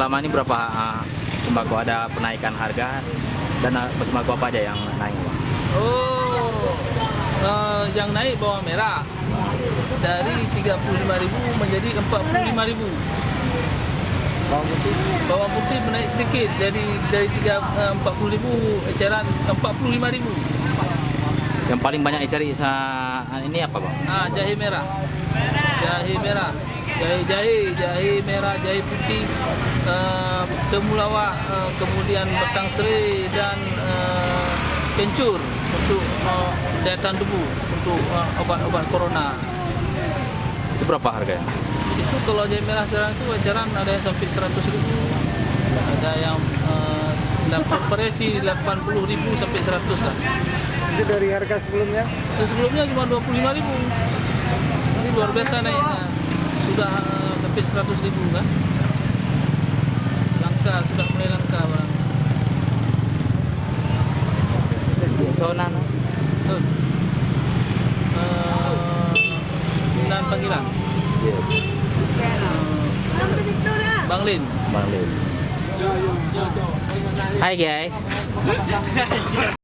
Selama ini berapa sembako ada penaikan harga dan sembako apa aja yang naik, Bang? Yang naik bawang merah dari 35.000 menjadi 45.000. Bawang putih menaik sedikit, jadi dari 40.000 eceran 45.000. Yang paling banyak dicari ini apa, Bang? Jahe merah, jahe merah, jahe merah, jahe putih, temulawak, kemudian batang serai dan kencur untuk daya tahan tubuh untuk obat-obat corona. Itu berapa harganya? Itu kalau jahe merah sekarang itu eceran ada yang sampai 100.000, ada yang variasi 80.000 sampai 100 lah. Itu dari harga sebelumnya? Sebelumnya cuma 25.000. Ini luar biasa naiknya. Sudah sampai 100.000 kan? Langka, sudah mulai langka barang. Sonan. Dan panggilan. Iya. Bang Lin. Bang Lin. Hai guys.